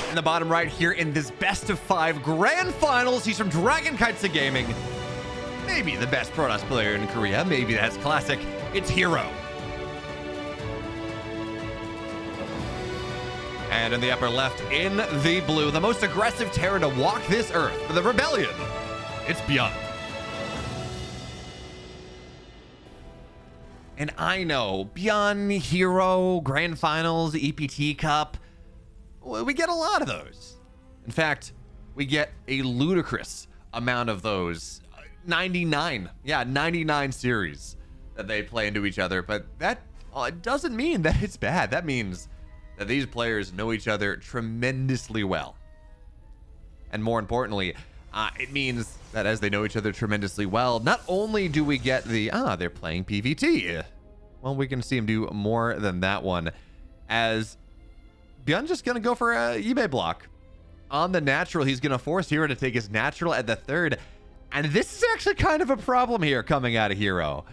in the bottom right here in this best of 5 grand finals. He's from Dragon Kites of Gaming. Maybe the best Protoss player in Korea. Maybe that's classic. It's herO. And in the upper left, in the blue, the most aggressive Terran to walk this earth for the Rebellion. It's ByuN. And I know, ByuN, herO, Grand Finals, EPT Cup, we get a lot of those. In fact, we get a ludicrous amount of those. 99. Yeah, 99 series that they play into each other. But that doesn't mean that it's bad. That means that these players know each other tremendously well. And more importantly, it means that as they know each other tremendously well, not only do we get the, they're playing PvT. Well, we can see him do more than that one, as ByuN's just going to go for a eBay block. On the natural, he's going to force herO to take his natural at the third. And this is actually kind of a problem here coming out of herO,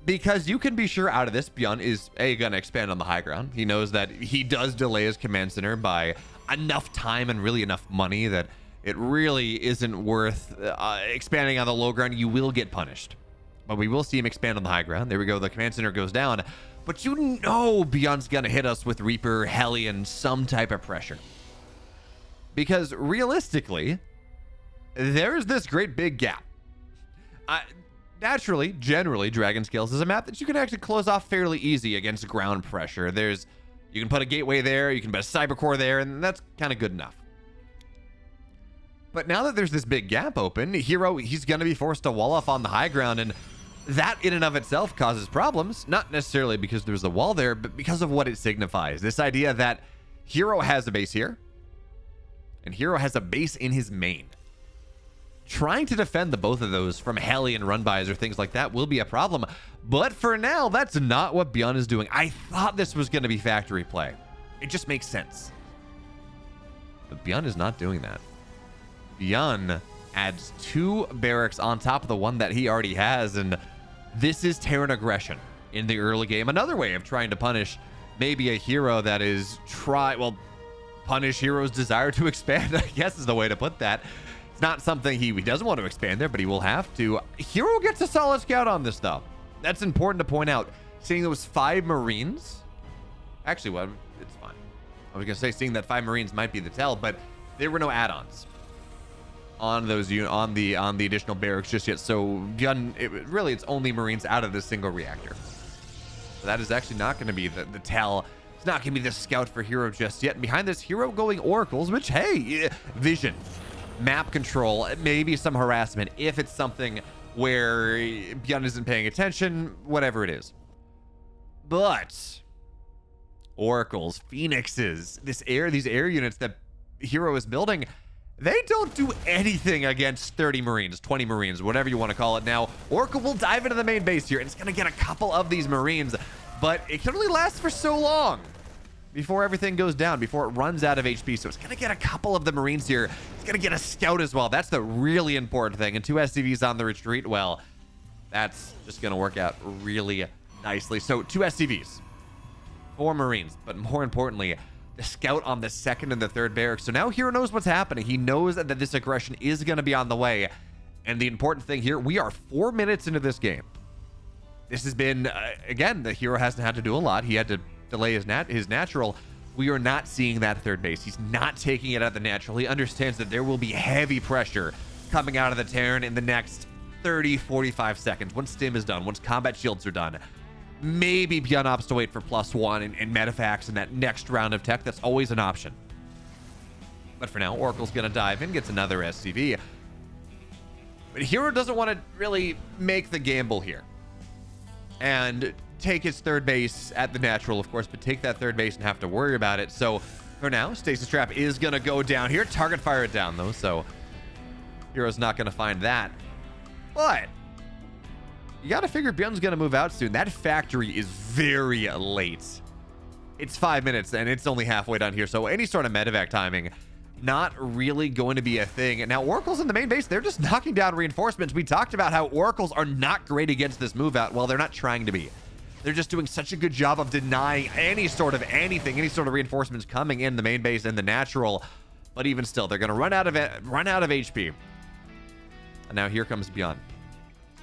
because you can be sure out of this, ByuN is going to expand on the high ground. He knows that he does delay his command center by enough time and really enough money that it really isn't worth expanding on the low ground. You will get punished, but we will see him expand on the high ground. There we go. The command center goes down, but you know ByuN's going to hit us with Reaper, Hellion, some type of pressure, because realistically, there's this great big gap. Naturally, generally, Dragon Scales is a map that you can actually close off fairly easy against ground pressure. You can put a gateway there, you can put a cyber core there, and that's kind of good enough. But now that there's this big gap open, herO, he's going to be forced to wall off on the high ground, and that in and of itself causes problems, not necessarily because there's a wall there, but because of what it signifies. This idea that herO has a base here, and herO has a base in his main. Trying to defend the both of those from Hellion run-bys or things like that will be a problem. But for now, that's not what ByuN is doing. I thought this was going to be factory play. It just makes sense. But ByuN is not doing that. ByuN adds 2 barracks on top of the one that he already has, and this is Terran aggression in the early game. Another way of trying to punish maybe a herO that is punish herO's desire to expand, I guess is the way to put that. It's not something he doesn't want to expand there, but he will have to. herO gets a solid scout on this, though. That's important to point out. Seeing those 5 Marines, actually, well, it's fine. I was gonna say seeing that 5 Marines might be the tell, but there were no add-ons on those on the additional barracks just yet. So ByuN, it's only Marines out of this single reactor. So that is actually not going to be the tell. It's not going to be the scout for herO just yet. And behind this, herO going oracles, which, hey, vision, map control, maybe some harassment if it's something where ByuN isn't paying attention, whatever it is. But oracles, phoenixes, these air units that herO is building, they don't do anything against 30 Marines, 20 Marines, whatever you want to call it. Now, Oracle will dive into the main base here, and it's going to get a couple of these Marines, but it can only last for so long before everything goes down, before it runs out of HP. So it's going to get a couple of the Marines here. It's going to get a scout as well. That's the really important thing. And 2 SCVs on the retreat, well, that's just going to work out really nicely. So 2 SCVs, 4 Marines, but more importantly, the scout on the 2nd and the 3rd barracks. So now herO knows what's happening. He knows that this aggression is going to be on the way. And the important thing here, we are 4 minutes into this game. This has been, again, the herO hasn't had to do a lot. He had to delay his natural. We are not seeing that 3rd base. He's not taking it at the natural. He understands that there will be heavy pressure coming out of the Terran in the next 30, 45 seconds. Once stim is done, once combat shields are done, maybe ByuN opts to wait for +1 and Medifax in that next round of tech. That's always an option. But for now, Oracle's going to dive in, gets another SCV. But herO doesn't want to really make the gamble here and take his 3rd base at the natural, of course, but take that 3rd base and have to worry about it. So for now, Stasis Trap is going to go down here. Target fire it down, though, so herO's not going to find that. But you got to figure ByuN's going to move out soon. That factory is very late. It's 5 minutes, and it's only halfway done here, so any sort of medevac timing, not really going to be a thing. Now, Oracles in the main base, they're just knocking down reinforcements. We talked about how Oracles are not great against this move out. Well, they're not trying to be. They're just doing such a good job of denying any sort of anything, any sort of reinforcements coming in the main base and the natural. But even still, they're going to run out of HP. And now here comes ByuN.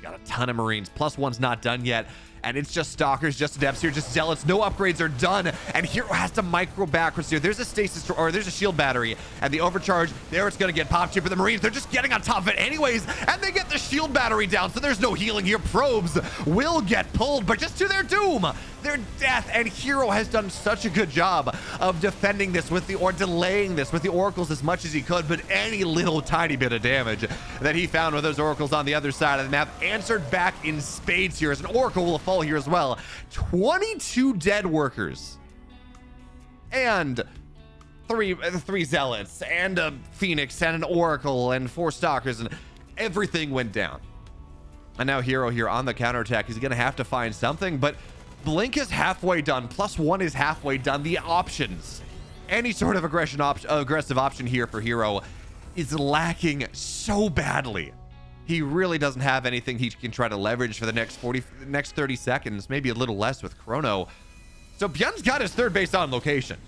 Got a ton of Marines. +1's not done yet. And it's just Stalkers, just Adepts here, just Zealots. No upgrades are done. And herO has to micro backwards here. There's a stasis, or there's a shield battery. And the overcharge, there it's going to get popped here for the Marines. They're just getting on top of it anyways. And they get the shield battery down, so there's no healing here. Probes will get pulled, but just to their doom. Their death. And herO has done such a good job of defending this with the, or delaying this with the Oracles as much as he could. But any little tiny bit of damage that he found with those Oracles on the other side of the map answered back in spades here, as an Oracle will fall here as well. 22 dead workers and three Zealots and a Phoenix and an Oracle and 4 Stalkers, and everything went down. And now herO here on the counterattack. He's gonna have to find something, but Blink is halfway done. +1 is halfway done. The options, any sort of aggressive option here for herO is lacking so badly. He really doesn't have anything he can try to leverage for the next 30 seconds, maybe a little less with Chrono. So ByuN's got his third base on location.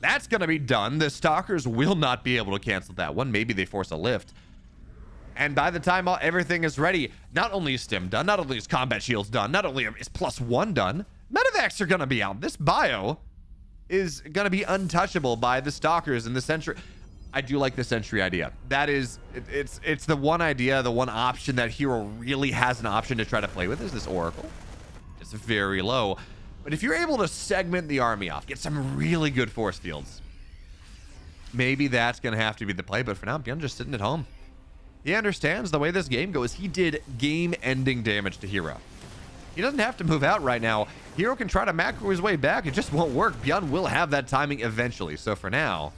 That's going to be done. The Stalkers will not be able to cancel that one. Maybe they force a lift. And by the time everything is ready, not only is Stim done, not only is Combat Shields done, not only is +1 done, Medevacs are going to be out. This bio is going to be untouchable by the Stalkers and the Sentry. I do like the Sentry idea. That is, it's the one idea, the one option that herO really has an option to try to play with is this Oracle. It's very low. But if you're able to segment the army off, get some really good force fields, maybe that's going to have to be the play. But for now, ByuN just sitting at home. He understands the way this game goes. He did game-ending damage to herO. He doesn't have to move out right now. herO can try to macro his way back. It just won't work. ByuN will have that timing eventually. So for now...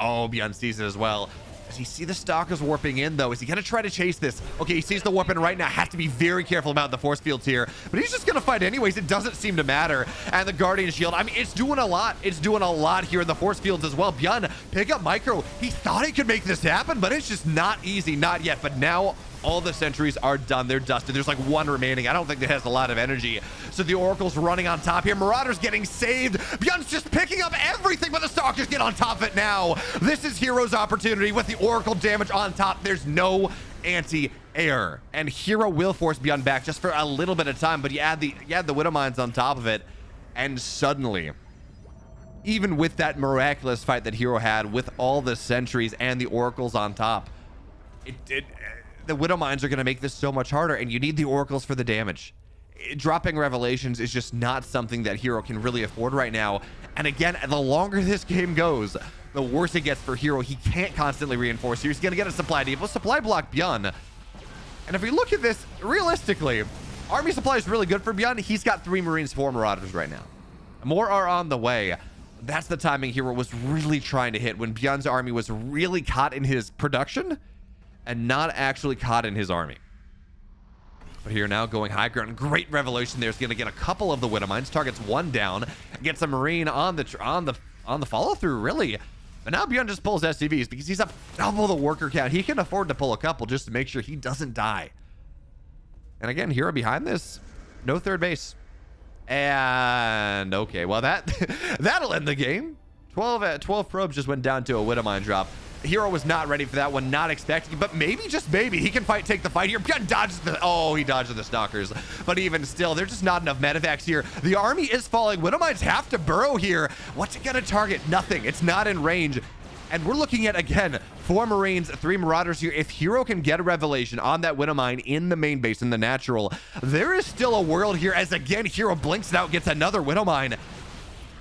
Oh, ByuN sees it as well. Does he see the Stalkers warping in, though? Is he going to try to chase this? Okay, he sees the warp in right now. Has to be very careful about the force fields here. But he's just going to fight anyways. It doesn't seem to matter. And the Guardian Shield, I mean, it's doing a lot. It's doing a lot here in the force fields as well. ByuN, pick up micro. He thought he could make this happen, but it's just not easy. Not yet. But now... all the sentries are done. They're dusted. There's like 1 remaining. I don't think that has a lot of energy. So the Oracle's running on top here. Marauder's getting saved. ByuN's just picking up everything, but the Stalkers get on top of it now. This is herO's opportunity with the Oracle damage on top. There's no anti-air. And herO will force ByuN back just for a little bit of time, but you add the Widow Mines on top of it, and suddenly, even with that miraculous fight that herO had with all the sentries and the Oracles on top, the Widow Mines are going to make this so much harder, and you need the Oracles for the damage. Dropping Revelations is just not something that herO can really afford right now. And again, the longer this game goes, the worse it gets for herO. He can't constantly reinforce here. He's going to get a supply depot, supply block ByuN. And if we look at this realistically, army supply is really good for ByuN. He's got 3 Marines, 4 Marauders right now. More are on the way. That's the timing herO was really trying to hit when ByuN's army was really caught in his production and not actually caught in his army. But here now going high ground. Great Revelation there. Is going to get a couple of the Widow Mines. Targets 1 down. Gets a Marine on the follow through, really. But now ByuN just pulls SCVs because he's up double the worker count. He can afford to pull a couple just to make sure he doesn't die. And again, herO behind this. No third base. And okay, well that'll end the game. 12 probes just went down to a Widow Mine drop. herO was not ready for that one, not expecting, but maybe, just maybe, he can take the fight here. ByuN dodges he dodged the Stalkers. But even still, there's just not enough medevacs here. The army is falling. Widow Mines have to burrow here. What's it gonna target? Nothing. It's not in range. And we're looking at, again, 4 Marines, 3 Marauders here. If herO can get a Revelation on that Widow Mine in the main base, in the natural, there is still a world here as, again, herO blinks it out, gets another Widow Mine.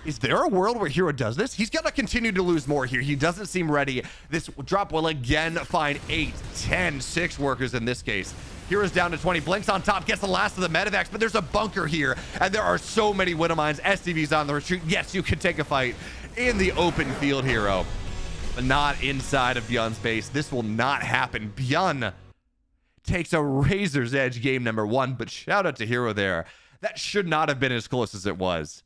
Is there a world where herO does this? He's got to continue to lose more here. He doesn't seem ready. This drop will again find 8, 10, 6 workers in this case. herO's down to 20. Blinks on top, gets the last of the medevacs, but there's a bunker here, and there are so many Widow Mines. SCVs on the retreat. Yes, you can take a fight in the open field, herO, but not inside of ByuN's base. This will not happen. ByuN takes a razor's edge game number 1, but shout out to herO there. That should not have been as close as it was.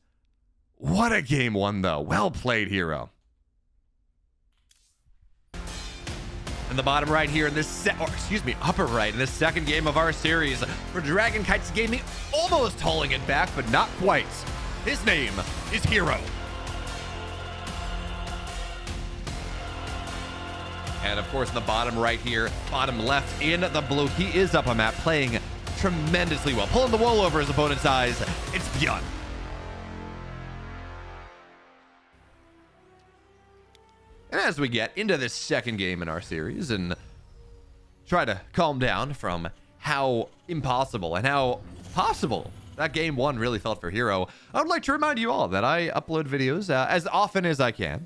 What a game 1, though. Well played, herO. the bottom right here in this upper right in this second game of our series for Dragon Kites Gaming, almost hauling it back, but not quite. His name is herO. And of course, in the bottom right here, bottom left in the blue, he is up on map, playing tremendously well, pulling the wool over his opponent's eyes. It's ByuN. And as we get into this second game in our series and try to calm down from how impossible and how possible that game one really felt for herO, I would like to remind you all that I upload videos as often as I can,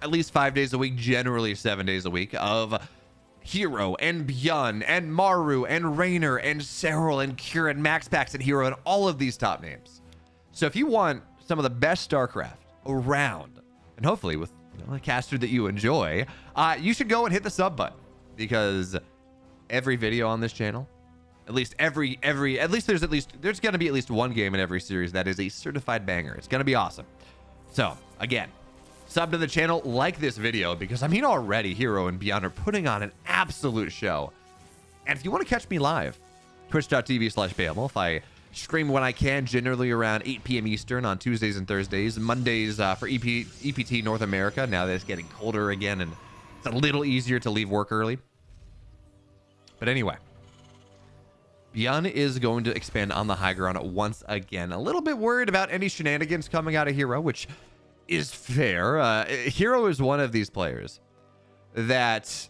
at least 5 days a week, generally 7 days a week, of herO and ByuN and Maru and Raynor and herO and Kieran, MaxPax and herO and all of these top names. So if you want some of the best Starcraft around, and hopefully with a caster that you enjoy, you should go and hit the sub button, because every video on this channel, there's going to be at least one game in every series that is a certified banger. It's going to be awesome. So again, sub to the channel, like this video, because I mean already herO and ByuN are putting on an absolute show. And if you want to catch me live, twitch.tv/BeoMulf. I stream when I can, generally around 8 p.m. Eastern on Tuesdays and Thursdays. Mondays for EPT North America, now that it's getting colder again and it's a little easier to leave work early. But anyway, ByuN is going to expand on the high ground once again. A little bit worried about any shenanigans coming out of herO, which is fair. herO is one of these players that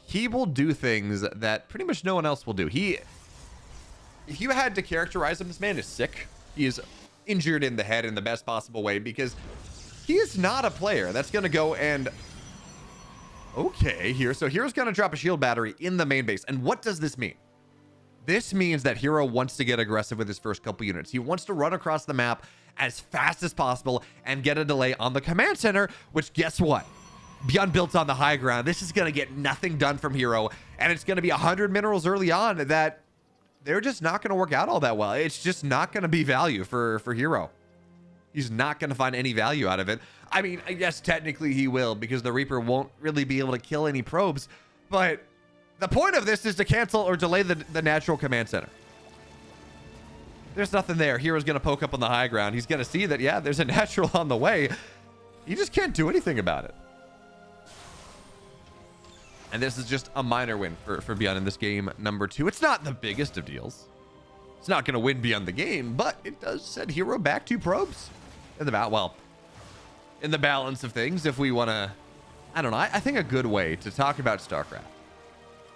he will do things that pretty much no one else will do. If you had to characterize him, this man is sick. He is injured in the head in the best possible way, because he is not a player that's going to go and... Okay, here. So hero's going to drop a shield battery in the main base. And what does this mean? This means that herO wants to get aggressive with his first couple units. He wants to run across the map as fast as possible and get a delay on the command center, which, guess what? ByuN built on the high ground. This is going to get nothing done from herO, and it's going to be 100 minerals early on that they're just not going to work out all that well. It's just not going to be value for herO. He's not going to find any value out of it. I mean, I guess technically he will, because the Reaper won't really be able to kill any probes, but the point of this is to cancel or delay the natural command center. There's nothing there. hero's going to poke up on the high ground. He's going to see that, yeah, there's a natural on the way. He just can't do anything about it. And this is just a minor win for ByuN in this game number 2. It's not the biggest of deals. It's not going to win ByuN the game, but it does send herO back 2 probes in the balance of things. If we want to, I don't know, I think a good way to talk about Starcraft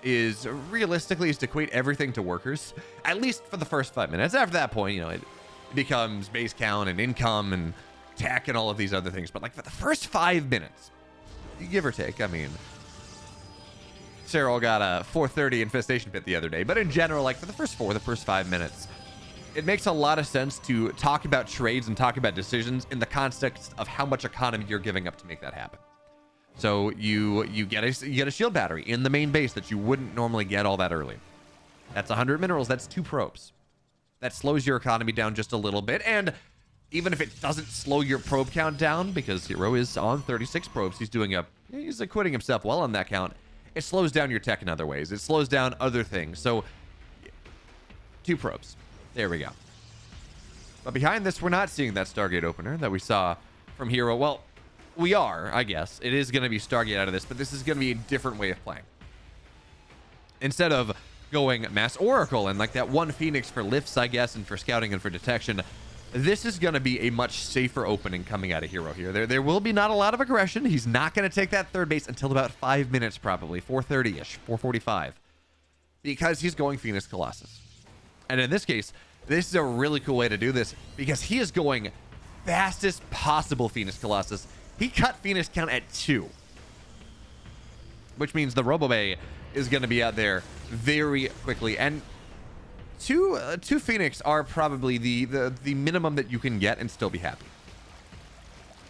is realistically is to equate everything to workers, at least for the first 5 minutes. After that point, it becomes base count and income and tech and all of these other things. But like for the first 5 minutes, give or take, I mean, herO got a 430 infestation pit the other day, but in general, like for the first 5 minutes, it makes a lot of sense to talk about trades and talk about decisions in the context of how much economy you're giving up to make that happen. So you get a shield battery in the main base that you wouldn't normally get all that early. That's 100 minerals. That's 2 probes. That slows your economy down just a little bit. And even if it doesn't slow your probe count down, because herO is on 36 probes, he's acquitting himself well on that count. It slows down your tech in other ways. It slows down other things. So 2 probes. There we go. But behind this, we're not seeing that Stargate opener that we saw from herO. Well, we are, I guess. It is going to be Stargate out of this, but this is going to be a different way of playing. Instead of going Mass Oracle and like that 1 Phoenix for lifts, I guess, and for scouting and for detection, this is going to be a much safer opening coming out of herO here. There will be not a lot of aggression. He's not going to take that 3rd base until about 5 minutes, probably 4:30-ish, 4:45, because he's going Phoenix Colossus. And in this case, this is a really cool way to do this, because he is going fastest possible Phoenix Colossus. He cut Phoenix count at 2, which means the RoboBay is going to be out there very quickly. And two Phoenix are probably the minimum that you can get and still be happy,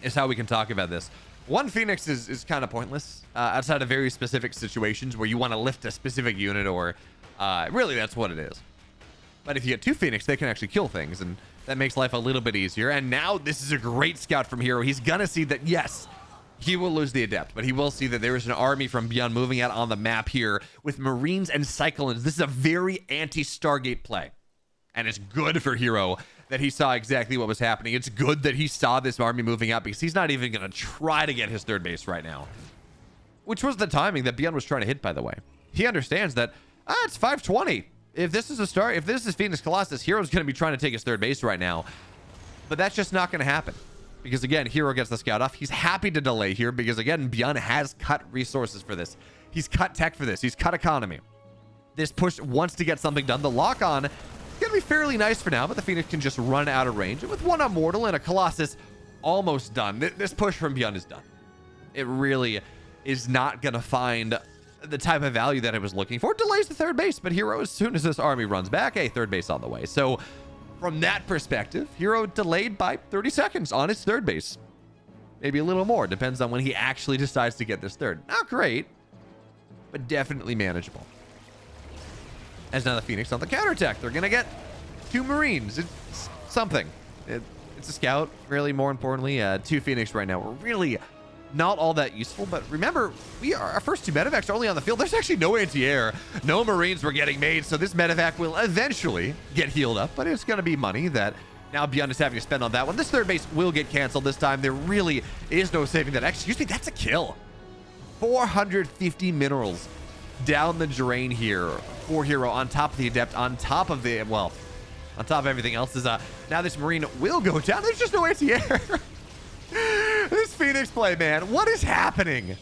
is how we can talk about this. 1 Phoenix is kind of pointless outside of very specific situations where you want to lift a specific unit, or really that's what it is. But if you get 2 Phoenix, they can actually kill things, and that makes life a little bit easier. And now this is a great scout from herO. He's gonna see that, yes, he will lose the Adept, but he will see that there is an army from ByuN moving out on the map here with Marines and Cyclones. This is a very anti-Stargate play, and it's good for herO that he saw exactly what was happening. It's good that he saw this army moving out, because he's not even going to try to get his third base right now, which was the timing that ByuN was trying to hit, by the way. He understands that it's 520. If this is Phoenix Colossus, herO's going to be trying to take his third base right now, but that's just not going to happen. Because again, herO gets the scout off. He's happy to delay here because again, ByuN has cut resources for this. He's cut tech for this. He's cut economy. This push wants to get something done. The lock-on is going to be fairly nice for now, but the Phoenix can just run out of range. And with one Immortal and a Colossus almost done, this push from ByuN is done. It really is not going to find the type of value that it was looking for. It delays the third base, but herO, as soon as this army runs back, hey, third base on the way. So from that perspective, herO delayed by 30 seconds on his third base. Maybe a little more. Depends on when he actually decides to get this third. Not great, but definitely manageable. As now the Phoenix on the counterattack. They're going to get 2 Marines. It's something. It's a scout, really, more importantly. 2 Phoenix right now. We're really not all that useful, but remember, our first 2 medevacs are only on the field. There's actually no anti-air. No Marines were getting made, so this medevac will eventually get healed up, but it's going to be money that now ByuN is having to spend on that one. This third base will get canceled this time. There really is no saving that. Excuse me, that's a kill. 450 minerals down the drain here for herO, on top of the Adept, on top of the, well, on top of everything else is, now this Marine will go down. There's just no anti-air. This Phoenix play, man, what is happening?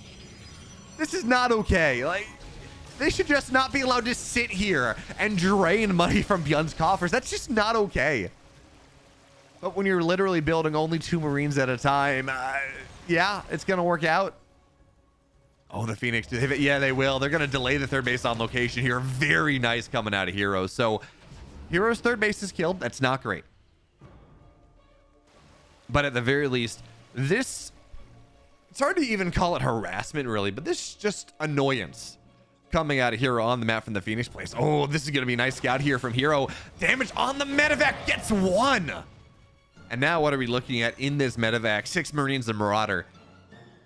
This is not okay. Like, they should just not be allowed to sit here and drain money from ByuN's coffers. That's just not okay. But when you're literally building only 2 Marines at a time, yeah, it's gonna work out. Oh, the Phoenix, yeah, they will. They're gonna delay the third base on location here. Very nice coming out of herO. So herO's third base is killed. That's not great. But at the very least, this, it's hard to even call it harassment really, but this is just annoyance coming out of herO on the map from the Phoenix place. Oh, this is going to be a nice scout here from herO. Damage on the medevac, gets 1. And now what are we looking at in this medevac? 6 Marines and Marauder.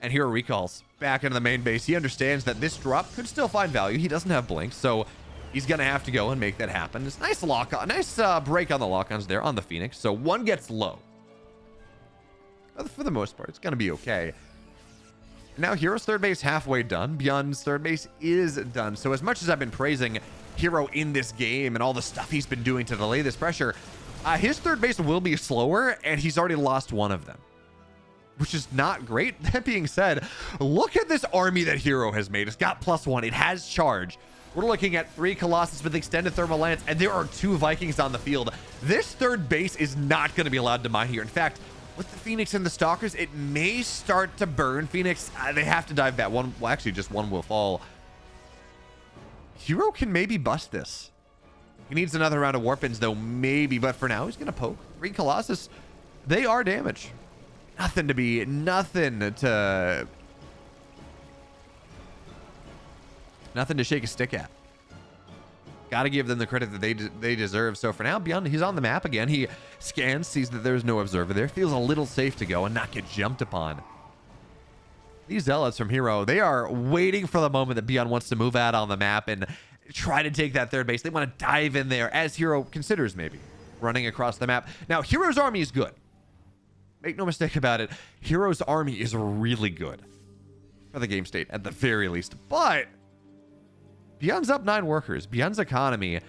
And herO recalls back into the main base. He understands that this drop could still find value. He doesn't have blink, so he's going to have to go and make that happen. It's nice lock-on, nice break on the lock-ons there on the Phoenix. So 1 gets low. For the most part, it's going to be okay. Now, herO's third base halfway done. ByuN's third base is done. So as much as I've been praising herO in this game and all the stuff he's been doing to delay this pressure, his third base will be slower, and he's already lost 1 of them, which is not great. That being said, look at this army that herO has made. It's got +1. It has charge. We're looking at 3 Colossus with extended thermal lance, and there are 2 Vikings on the field. This third base is not going to be allowed to mine here. In fact, with the Phoenix and the Stalkers, it may start to burn. Phoenix, they have to dive back. Well, actually, just 1 will fall. herO can maybe bust this. He needs another round of warp-ins, though, maybe. But for now, he's going to poke. 3 Colossus, they are damaged. Nothing to shake a stick at. Got to give them the credit that they deserve. So for now, ByuN, he's on the map again. He scans, sees that there's no observer there, feels a little safe to go and not get jumped upon. These zealots from herO, they are waiting for the moment that ByuN wants to move out on the map and try to take that third base. They want to dive in there, as herO considers maybe running across the map. Now, herO's army is good. Make no mistake about it. herO's army is really good for the game state, at the very least. But ByuN's up 9 workers. ByuN's economy,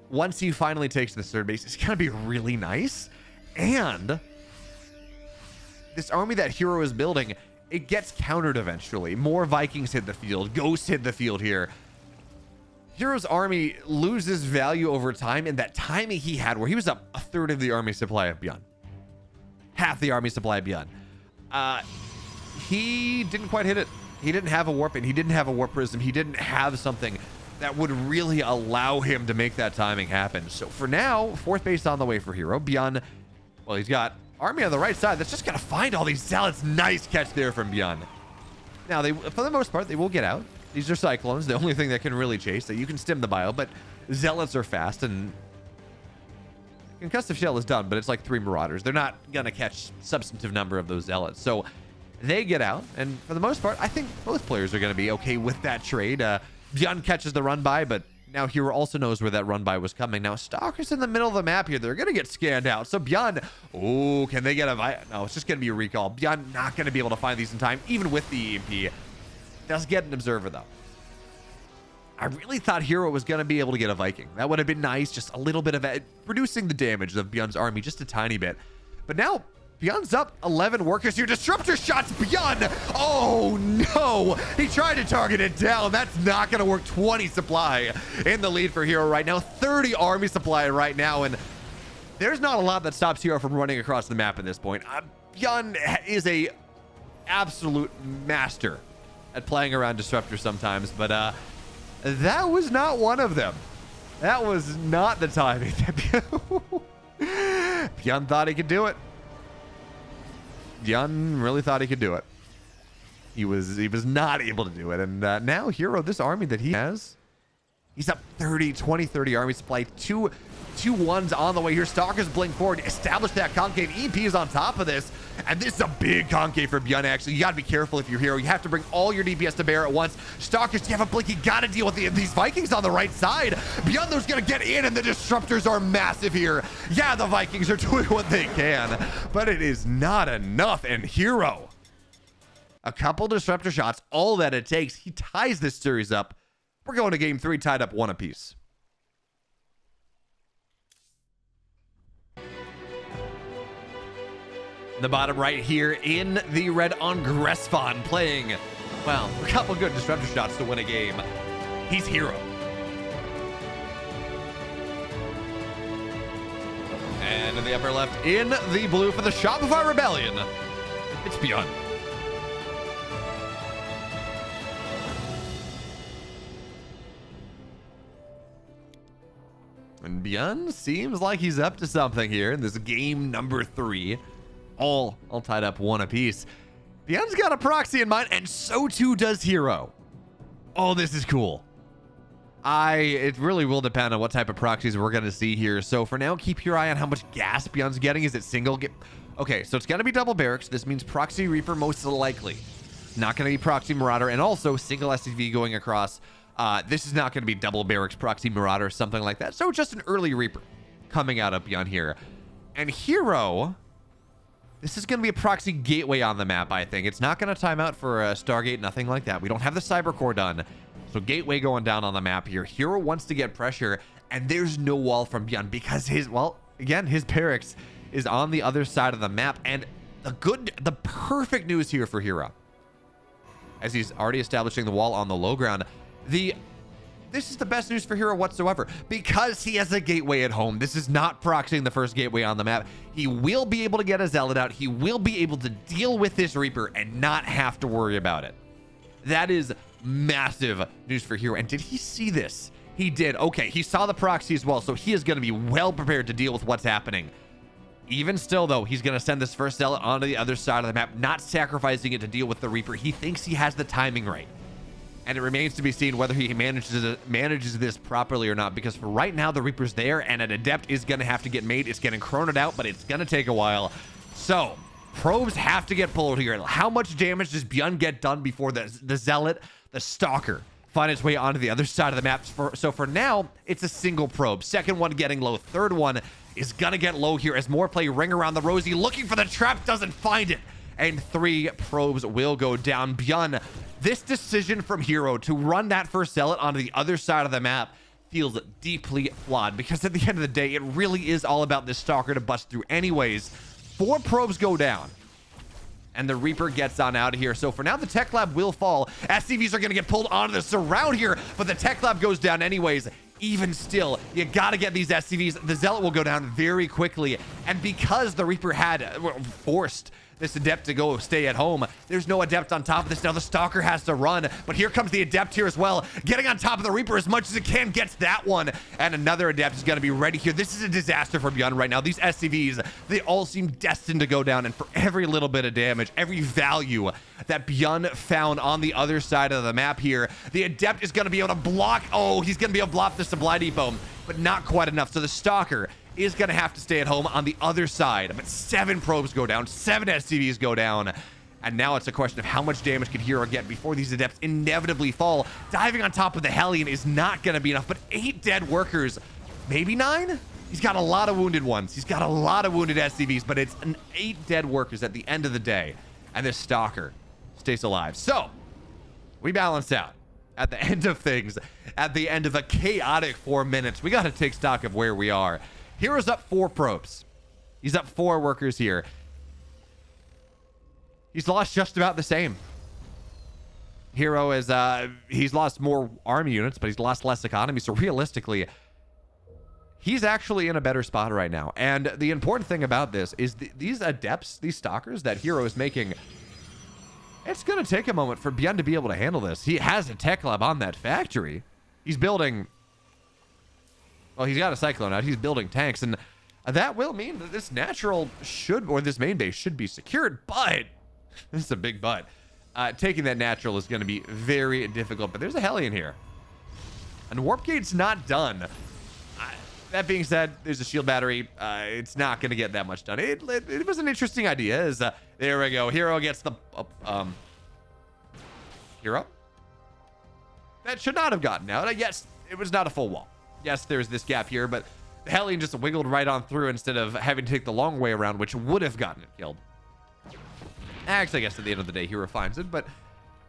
once he finally takes the third base, is going to be really nice. And this army that herO is building, it gets countered eventually. More Vikings hit the field. Ghosts hit the field here. herO's army loses value over time, and that timing he had where he was up 1/3 of the army supply of ByuN. Half the army supply of ByuN. He didn't quite hit it. He didn't have a warp in. He didn't have a warp prism. He didn't have something that would really allow him to make that timing happen. So for now, 4th base on the way for herO. ByuN, well, he's got army on the right side that's just going to find all these zealots. Nice catch there from ByuN. Now, for the most part, they will get out. These are Cyclones, the only thing that can really chase. So you can stim the bio, but zealots are fast, and concussive shell is done, but it's like 3 Marauders. They're not going to catch substantive number of those zealots. So They get out, and for the most part, I think both players are going to be okay with that trade. ByuN catches the run by, but now herO also knows where that run by was coming. Now Stalker's in the middle of the map here. They're going to get scanned out. So ByuN, oh, can they get a... No, it's just going to be a recall. ByuN not going to be able to find these in time, even with the EMP. Does get an observer, though. I really thought herO was going to be able to get a Viking. That would have been nice. Just a little bit of reducing the damage of ByuN's army just a tiny bit. But now ByuN's up 11 workers here. Disruptor shots ByuN. Oh, no. He tried to target it down. That's not going to work. 20 supply in the lead for herO right now. 30 army supply right now. And there's not a lot that stops herO from running across the map at this point. ByuN is a absolute master at playing around disruptor sometimes. But that was not one of them. That was not the timing. ByuN thought he could do it. ByuN really thought he could do it. He was not able to do it. And now herO, this army that he has, he's up 30 army supply. Two ones on the way here. Stalker's blink forward, establish that concave. EP is on top of this, and this is a big concave for ByuN. Actually, you got to be careful if you're herO. You have to bring all your DPS to bear at once. Stalkers, you have a blink. You got to deal with these Vikings on the right side. ByuN, those gonna get in, and the disruptors are massive here. Yeah, the Vikings are doing what they can, but it is not enough. And herO, a couple disruptor shots, all that it takes. He ties this series up. We're going to game 3 tied up 1 apiece. The bottom right here in the red on Gressfon playing, well, a couple good disruptor shots to win a game. He's herO. And in the upper left, in the blue for the Shopify Rebellion, it's ByuN. And ByuN seems like he's up to something here in this game number 3. All tied up 1 apiece. ByuN's got a proxy in mind, and so too does herO. Oh, this is cool. It really will depend on what type of proxies we're going to see here. So for now, keep your eye on how much gas ByuN's getting. Is it single? Okay, so it's going to be double barracks. This means proxy Reaper most likely. Not going to be proxy Marauder, and also single SCV going across. This is not going to be double barracks, proxy Marauder, something like that. So just an early Reaper coming out of ByuN here. And herO, this is going to be a proxy gateway on the map, I think. It's not going to time out for a Stargate, nothing like that. We don't have the Cyber Core done. So gateway going down on the map here. herO wants to get pressure, and there's no wall from ByuN because his barracks is on the other side of the map. And the perfect news here for herO, as he's already establishing the wall on the low ground, this is the best news for herO whatsoever because he has a gateway at home. This is not proxying the first gateway on the map. He will be able to get a Zealot out. He will be able to deal with this Reaper and not have to worry about it. That is massive news for herO. And did he see this? He did. Okay, he saw the proxy as well, so he is going to be well prepared to deal with what's happening. Even still, though, he's going to send this first Zealot onto the other side of the map, not sacrificing it to deal with the Reaper. He thinks he has the timing right. And it remains to be seen whether he manages this properly or not, because for right now, the Reaper's there, and an Adept is going to have to get made. It's getting chroned out, but it's going to take a while. So, probes have to get pulled here. How much damage does ByuN get done before the Zealot, the Stalker, find its way onto the other side of the map? So for now, it's a single probe. Second one getting low. Third one is going to get low here as more play ring around the Rosie, looking for the trap, doesn't find it. And 3 probes will go down. ByuN, this decision from herO to run that first Zealot onto the other side of the map feels deeply flawed, because at the end of the day, it really is all about this Stalker to bust through anyways. 4 probes go down, and the Reaper gets on out of here. So for now, the Tech Lab will fall. SCVs are going to get pulled onto the surround here, but the Tech Lab goes down anyways. Even still, you got to get these SCVs. The Zealot will go down very quickly, and because the Reaper had forced this Adept to go stay at home, there's no Adept on top of this. Now the Stalker has to run, but here comes the Adept here as well, getting on top of the Reaper as much as it can, gets that one, and another Adept is going to be ready here. This is a disaster for ByuN right now. These SCVs, they all seem destined to go down, and for every little bit of damage, every value that ByuN found on the other side of the map here, the Adept is going to be able to block. Oh, he's going to be able to block the supply depot, but not quite enough. So the Stalker is going to have to stay at home on the other side. But 7 probes go down, 7 SCVs go down, And now it's a question of how much damage can herO get before these adepts inevitably fall. Diving on top of the Hellion is not going to be enough, but 8 dead workers, maybe 9? He's got a lot of wounded ones. He's got a lot of wounded SCVs, but it's 8 dead workers at the end of the day. And this Stalker stays alive. So, we balance out at the end of things, at the end of a chaotic 4 minutes. We got to take stock of where we are. herO's up 4 probes. He's up 4 workers here. He's lost just about the same. herO is, he's lost more army units, but he's lost less economy. So realistically, he's actually in a better spot right now. And the important thing about this is these adepts, these stalkers that herO is making, it's going to take a moment for ByuN to be able to handle this. He has a tech lab on that factory. He's building, well, he's got a Cyclone out. He's building tanks. And that will mean that this natural should, or this main base should be secured, but this is a big but. Taking that natural is going to be very difficult, but there's a Hellion here. And Warp Gate's not done. That being said, there's a shield battery. It's not going to get that much done. It was an interesting idea. There we go. herO gets the... herO? That should not have gotten out. Yes, it was not a full wall. Yes, there's this gap here, but the Hellion just wiggled right on through instead of having to take the long way around, which would have gotten it killed. Actually, I guess at the end of the day, herO finds it, but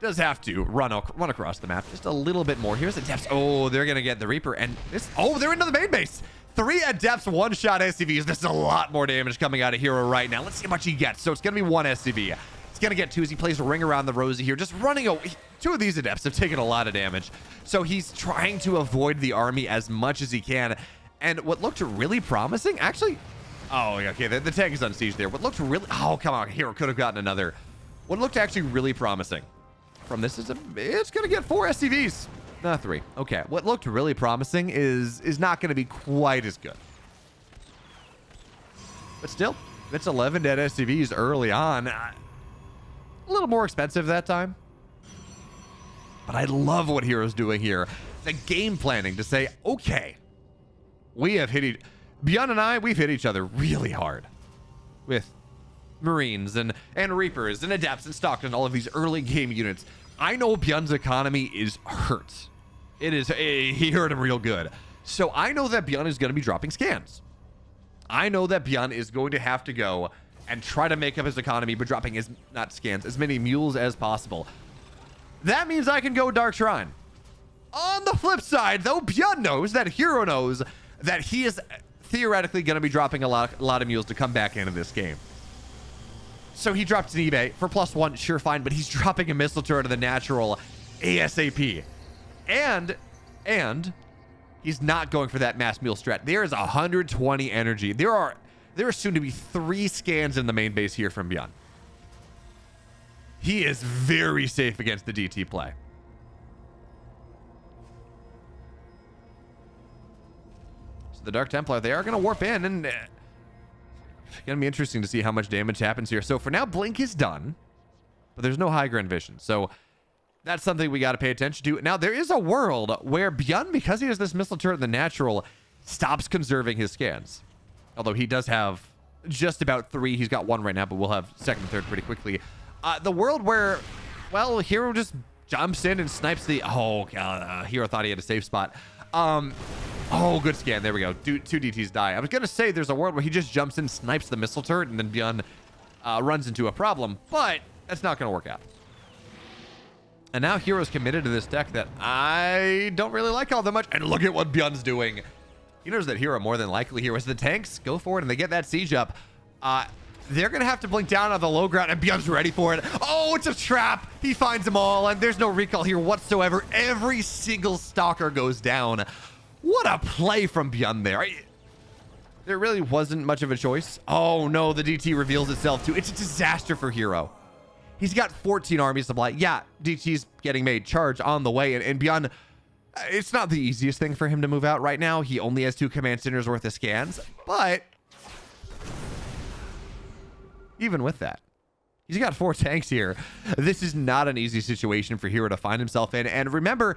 does have to run across the map just a little bit more. Here's the depths. Oh, they're going to get the Reaper. And this... Oh, they're into the main base. 3 adepts, 1-shot SCVs. This is a lot more damage coming out of herO right now. Let's see how much he gets. So it's going to be 1 SCV. He's going to get 2 as he plays a ring around the Rosie here. Just running away. 2 of these adepts have taken a lot of damage. So he's trying to avoid the army as much as he can. And what looked really promising, actually... Oh, okay, the tank is on siege there. What looked really... Oh, come on. herO could have gotten another. What looked actually really promising from this is it's going to get 4 SCVs. 3. Okay. What looked really promising is not going to be quite as good. But still, it's 11 dead SCVs early on. A little more expensive that time. But I love what herO's doing here. The game planning to say, okay, we have hit ByuN and I, we've hit each other really hard with Marines and Reapers and Adepts and Stalkers and all of these early game units. I know ByuN's economy is hurt. It is, he hurt him real good. So I know that ByuN is going to be dropping scans. I know that ByuN is going to have to go and try to make up his economy by dropping as many mules as possible. That means I can go Dark Shrine. On the flip side, though, ByuN knows that herO knows that he is theoretically going to be dropping a lot of mules to come back into this game. So he dropped an eBay for +1, sure, fine, but he's dropping a missile turret to the natural ASAP. And he's not going for that mass mule strat. There is 120 energy. There are soon to be 3 scans in the main base here from ByuN. He is very safe against the DT play. So the Dark Templar, they are going to warp in, and it's going to be interesting to see how much damage happens here. So for now, Blink is done, but there's no high ground vision. So that's something we got to pay attention to. Now, there is a world where ByuN, because he has this missile turret in the natural, stops conserving his scans. Although he does have just about 3. He's got 1 right now, but we'll have 2nd and 3rd pretty quickly. The world where, well, herO just jumps in and snipes the... Oh, God. herO thought he had a safe spot. Oh, good scan. There we go. 2 DTs die. I was going to say there's a world where he just jumps in, snipes the missile turret, and then ByuN runs into a problem, but that's not going to work out. And now herO's committed to this deck that I don't really like all that much. And look at what ByuN's doing. He knows that herO more than likely here. As the tanks go forward and they get that siege up, they're going to have to blink down on the low ground, and ByuN's ready for it. Oh, it's a trap. He finds them all, and there's no recall here whatsoever. Every single stalker goes down. What a play from ByuN there. There really wasn't much of a choice. Oh, no, the DT reveals itself, too. It's a disaster for herO. He's got 14 army supply. Yeah, DT's getting made. Charge on the way, and ByuN, it's not the easiest thing for him to move out right now. He only has 2 command centers worth of scans, but even with that, he's got 4 tanks here. This is not an easy situation for herO to find himself in. And remember,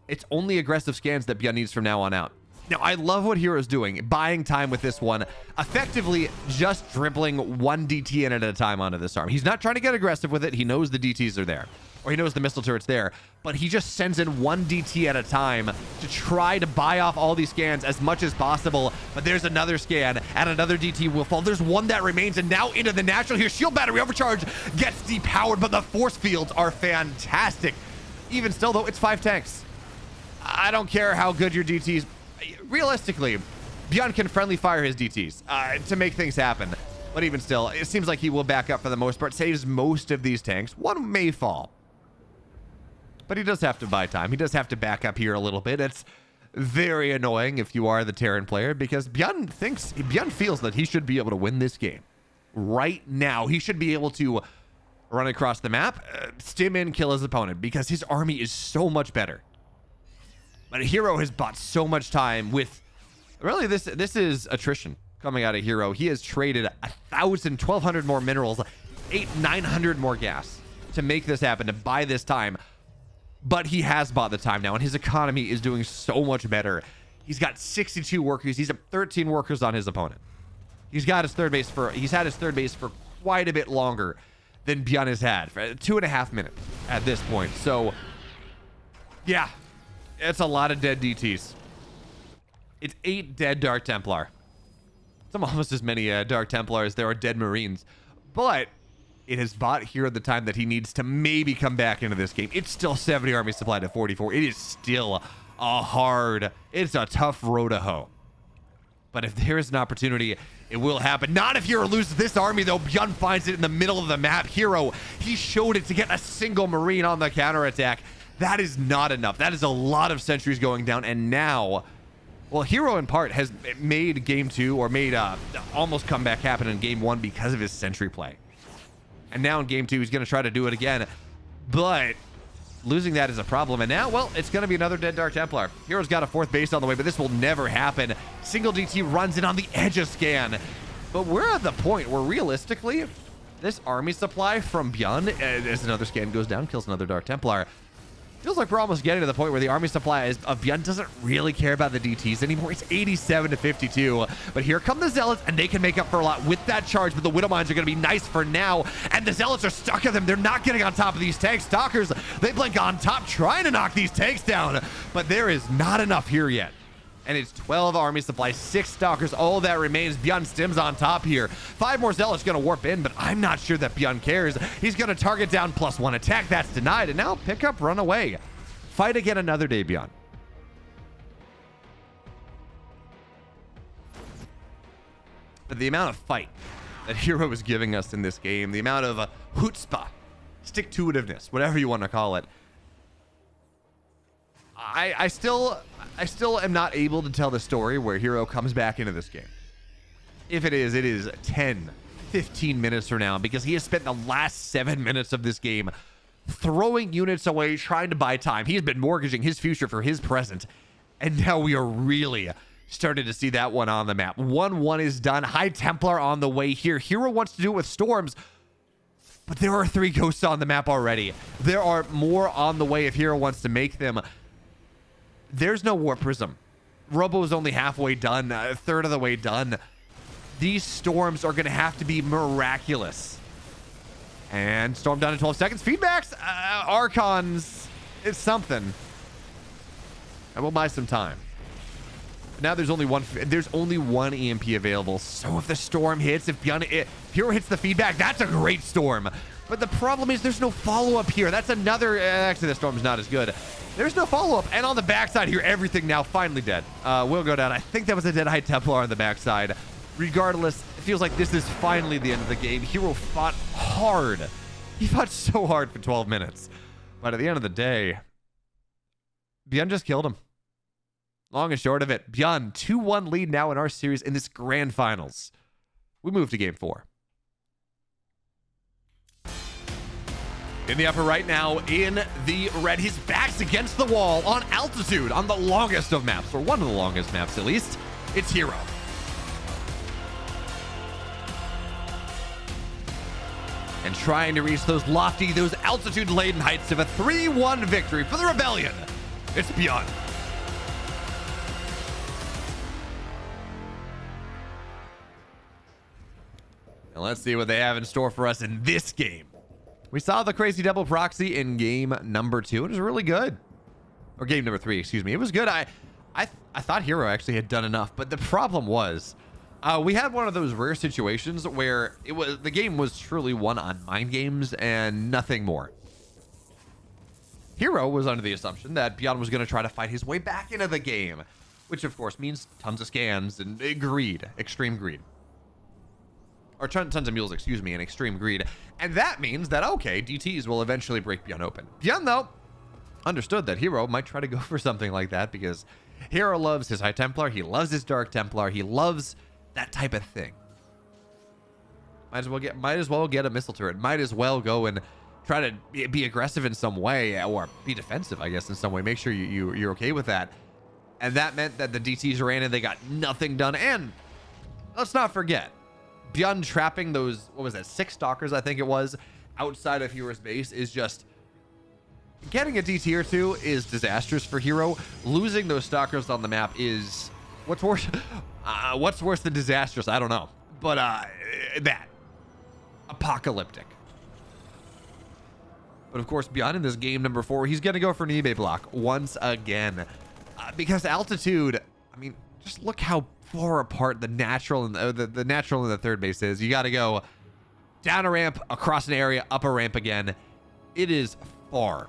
it's only aggressive scans that ByuN needs from now on out. Now, I love what herO's doing, buying time with this one, effectively just dribbling one DT in at a time onto this arm. He's not trying to get aggressive with it. He knows the DTs are there, or he knows the missile turret's there, but he just sends in one DT at a time to try to buy off all these scans as much as possible. But there's another scan, and another DT will fall. There's one that remains, and now into the natural here. Shield battery overcharge gets depowered, but the force fields are fantastic. Even still, though, it's 5 tanks. I don't care how good your DTs... Realistically, ByuN can friendly fire his DTs to make things happen. But even still, it seems like he will back up for the most part, saves most of these tanks. One may fall, but he does have to buy time. He does have to back up here a little bit. It's very annoying if you are the Terran player, because ByuN feels that he should be able to win this game right now. He should be able to run across the map, stim in, kill his opponent, because his army is so much better. But herO has bought so much time with, really, this is attrition coming out of herO. He has traded 1,000, 1,200 more minerals, 800, 900 more gas to make this happen, to buy this time. But he has bought the time now, and his economy is doing so much better. He's got 62 workers. He's up 13 workers on his opponent. He's had his third base for quite a bit longer than ByuN has had, for 2.5 minutes at this point. So, yeah. It's a lot of dead DTs. It's 8 dead Dark Templar. It's almost as many Dark Templar as there are dead Marines. But it has bought herO the time that he needs to maybe come back into this game. It's still 70 army supply to 44. It is still it's a tough road to hoe. But if there is an opportunity, it will happen. Not if herO loses this army, though. ByuN finds it in the middle of the map. herO, he showed it to get a single Marine on the counterattack. That is not enough. That is a lot of sentries going down. And now, well, herO in part has made game 2, or made almost comeback happen in game 1 because of his sentry play. And now in game 2, he's going to try to do it again. But losing that is a problem. And now, well, it's going to be another dead Dark Templar. herO's got a 4th base on the way, but this will never happen. Single DT runs in on the edge of scan. But we're at the point where realistically, this army supply from ByuN, as another scan goes down, kills another Dark Templar, feels like we're almost getting to the point where the army supply of ByuN doesn't really care about the DTs anymore. It's 87 to 52. But here come the Zealots, and they can make up for a lot with that charge. But the Widow Mines are going to be nice for now. And the Zealots are stuck at them. They're not getting on top of these tanks. Stalkers, they blink on top, trying to knock these tanks down. But there is not enough here yet. And it's 12 army supply, 6 Stalkers, all that remains. ByuN stims on top here. 5 more Zealots going to warp in, but I'm not sure that ByuN cares. He's going to target down +1 attack. That's denied. And now pick up, run away. Fight again another day, ByuN. But the amount of fight that herO is giving us in this game, the amount of chutzpah, stick-to-itiveness, whatever you want to call it, I still am not able to tell the story where herO comes back into this game. If it is 10, 15 minutes from now, because he has spent the last 7 minutes of this game throwing units away, trying to buy time. He's been mortgaging his future for his present, and now we are really starting to see that one on the map. 1-1 is done. High Templar on the way here. herO wants to do it with Storms, but there are 3 ghosts on the map already. There are more on the way if herO wants to make them. There's no Warp Prism. Robo is only halfway done, a third of the way done. These Storms are going to have to be miraculous. And Storm down in 12 seconds. Feedbacks, Archons, it's something. And we'll buy some time. Now there's only one EMP available. So if the Storm hits, if herO hits the feedback, that's a great Storm. But the problem is there's no follow-up here. That's another, actually the Storm's not as good. There's no follow-up. And on the backside here, everything now finally dead. Will go down. I think that was a dead High Templar on the backside. Regardless, it feels like this is finally the end of the game. herO fought hard. He fought so hard for 12 minutes. But at the end of the day, ByuN just killed him. Long and short of it, ByuN 2-1 lead now in our series in this grand finals. We move to game 4. In the upper right now, in the red, his back's against the wall on altitude on the longest of maps, or one of the longest maps at least. It's herO. And trying to reach those lofty, those altitude-laden heights of a 3-1 victory for the Rebellion. It's ByuN. And let's see what they have in store for us in this game. We saw the crazy double proxy in game number 2. It was really good. Or game number 3, excuse me. It was good. I thought herO actually had done enough, but the problem was we had one of those rare situations where the game was truly won on mind games and nothing more. herO was under the assumption that ByuN was going to try to fight his way back into the game, which of course means tons of scans and greed, extreme greed. Or tons of mules, excuse me, and extreme greed. And that means that, okay, DTs will eventually break ByuN open. ByuN, though, understood that herO might try to go for something like that because herO loves his High Templar, he loves his Dark Templar, he loves that type of thing. Might as well get a missile turret. Might as well go and try to be aggressive in some way, or be defensive, I guess, in some way. Make sure you're okay with that. And that meant that the DTs ran and they got nothing done. And let's not forget, ByuN trapping those, what was that, 6 stalkers, I think it was, outside of hero's base is just... Getting a DT or 2 is disastrous for herO. Losing those stalkers on the map is... What's worse? What's worse than disastrous? I don't know. But that. Apocalyptic. But of course, ByuN in this game number 4, he's going to go for an eBay block once again. Because altitude, I mean, just look how far apart the natural and the natural and the third base is. You got to go down a ramp, across an area, up a ramp again. It is far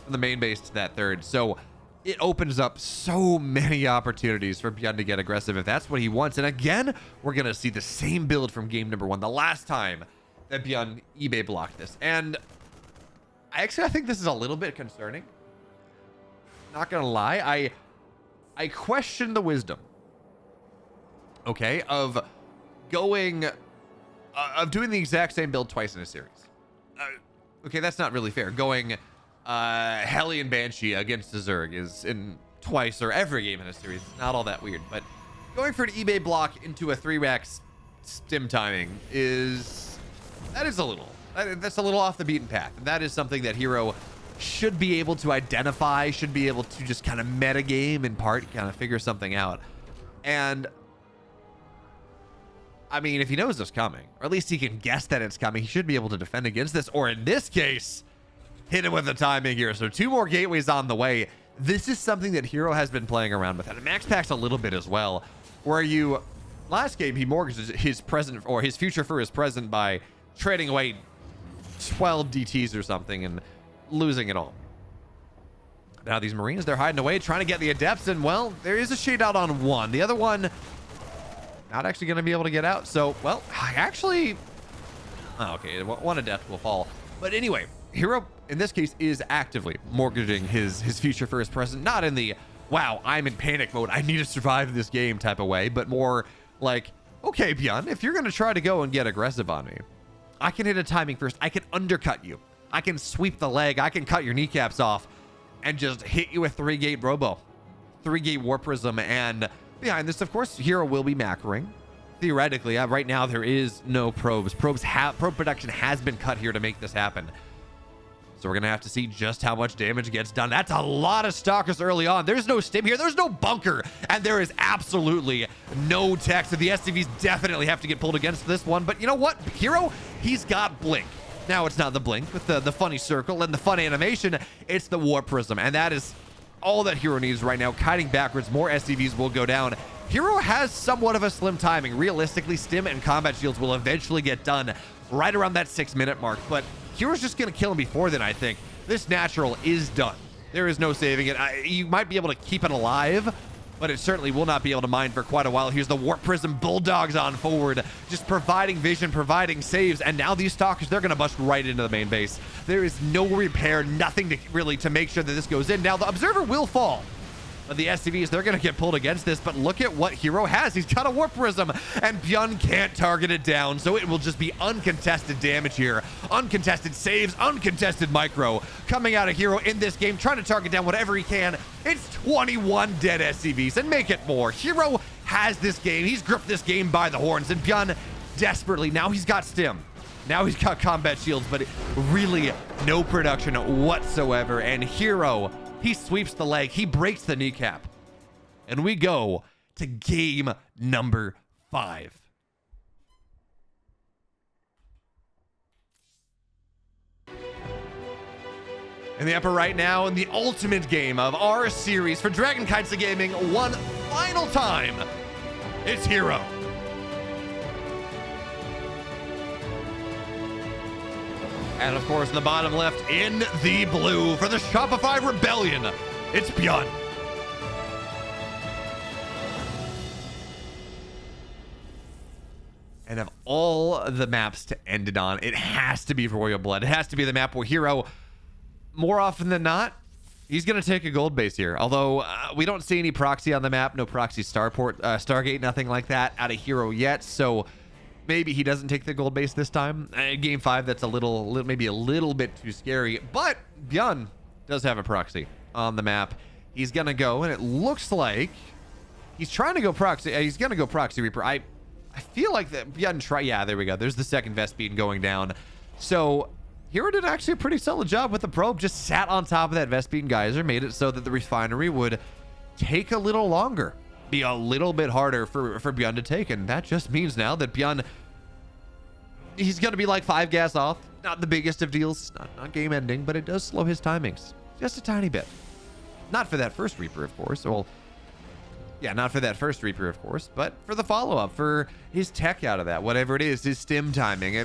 from the main base to that third. So it opens up so many opportunities for ByuN to get aggressive if that's what he wants. And again, we're going to see the same build from game number 1, the last time that ByuN eBay blocked this. And I think this is a little bit concerning. Not going to lie. I question the wisdom, okay, of doing the exact same build twice in a series. Okay, that's not really fair. Going Hellion Banshee against the Zerg is in twice or every game in a series. Not all that weird, but going for an eBay block into a 3-rack stim timing that's a little off the beaten path. And that is something that herO should be able to identify, should be able to just kind of metagame in part, kind of figure something out. And I mean, if he knows it's coming, or at least he can guess that it's coming, he should be able to defend against this, or in this case, hit him with the timing here. So 2 more gateways on the way. This is something that herO has been playing around with, and Max Packs a little bit as well, where last game, he mortgaged his present, or his future for his present, by trading away 12 DTs or something and losing it all. Now these Marines, they're hiding away, trying to get the Adepts, and well, there is a shade out on one. The other one, not actually going to be able to get out. So, well, actually, okay, one Adept will fall. But anyway, herO, in this case, is actively mortgaging his future for his present, not in the, wow, I'm in panic mode, I need to survive this game type of way, but more like, okay, ByuN, if you're going to try to go and get aggressive on me, I can hit a timing first, I can undercut you, I can sweep the leg, I can cut your kneecaps off, and just hit you with 3-gate Robo, 3-gate War Prism. And behind this, of course, herO will be macroing. Theoretically, right now there is no probes. Probe production has been cut here to make this happen. So we're going to have to see just how much damage gets done. That's a lot of stalkers early on. There's no stim here. There's no bunker. And there is absolutely no tech. So the SCVs definitely have to get pulled against this one. But you know what? herO, he's got Blink. Now it's not the Blink with the funny circle and the fun animation. It's the War Prism. And that is all that herO needs right now. Kiting backwards, more SCVs will go down. herO has somewhat of a slim timing. Realistically, stim and combat shields will eventually get done right around that 6-minute mark. But herO's just going to kill him before then, I think. This natural is done. There is no saving it. You might be able to keep it alive, but it certainly will not be able to mine for quite a while. Here's the Warp Prism Bulldogs on forward, just providing vision, providing saves, and now these stalkers, they're going to bust right into the main base. There is no repair, nothing to make sure that this goes in. Now, the Observer will fall, but the SCVs, they're going to get pulled against this. But look at what herO has. He's got a Warp Prism, and ByuN can't target it down, so it will just be uncontested damage here. Uncontested saves, uncontested micro coming out of herO in this game, trying to target down whatever he can. It's 21 dead SCVs, and make it more. herO has this game. He's gripped this game by the horns, and ByuN desperately, now he's got stim. Now he's got combat shields, but really no production whatsoever. And herO, he sweeps the leg, he breaks the kneecap, and we go to game number 5. In the upper right now, in the ultimate game of our series for Dragon Kites of Gaming, one final time, it's herO. And of course, in the bottom left, in the blue, for the Shopify Rebellion, it's ByuN. And of all the maps to end it on, it has to be Royal Blood. It has to be the map where herO, more often than not, he's going to take a gold base here. Although we don't see any proxy on the map, no proxy Stargate, nothing like that out of herO yet. So maybe he doesn't take the gold base this time. Game 5, that's maybe a little bit too scary. But ByuN does have a proxy on the map. He's going to go, and it looks like he's trying to go proxy. He's going to go proxy Reaper. I feel like that ByuN yeah, there we go. There's the second Vespene going down. So herO did actually a pretty solid job with the probe. Just sat on top of that Vespene geyser, made it so that the refinery would take a little longer, be a little bit harder for ByuN to take. And that just means now that ByuN, he's going to be like 5 gas off. Not the biggest of deals, not game ending, but it does slow his timings just a tiny bit. Not for that first Reaper, of course. Well, yeah, not for that first Reaper, of course, but for the follow-up, for his tech out of that, whatever it is, his stim timing.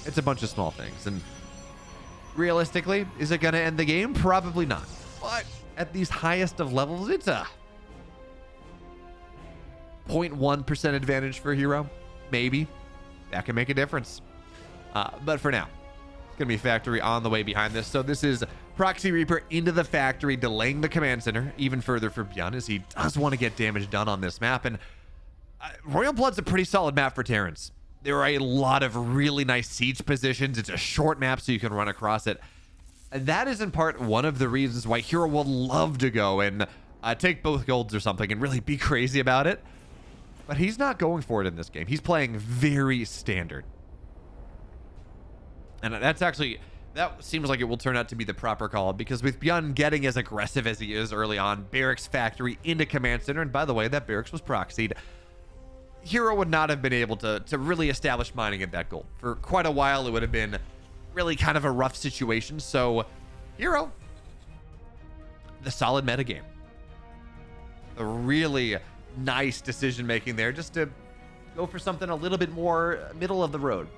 It's a bunch of small things. And realistically, is it going to end the game? Probably not. But at these highest of levels, it's a 0.1% advantage for herO. Maybe. That can make a difference. But for now, it's going to be factory on the way behind this. So this is Proxy Reaper into the factory, delaying the command center even further for ByuN, as he does want to get damage done on this map. And Royal Blood's a pretty solid map for Terrans. There are a lot of really nice siege positions. It's a short map, so you can run across it. And that is in part one of the reasons why herO will love to go and take both golds or something and really be crazy about it. But he's not going for it in this game. He's playing very standard. And that seems like it will turn out to be the proper call, because with ByuN getting as aggressive as he is early on, barracks factory into command center, and by the way, that barracks was proxied, herO would not have been able to really establish mining at that gold. For quite a while, it would have been really kind of a rough situation. So herO, the solid metagame, a really nice decision making there, just to go for something a little bit more middle of the road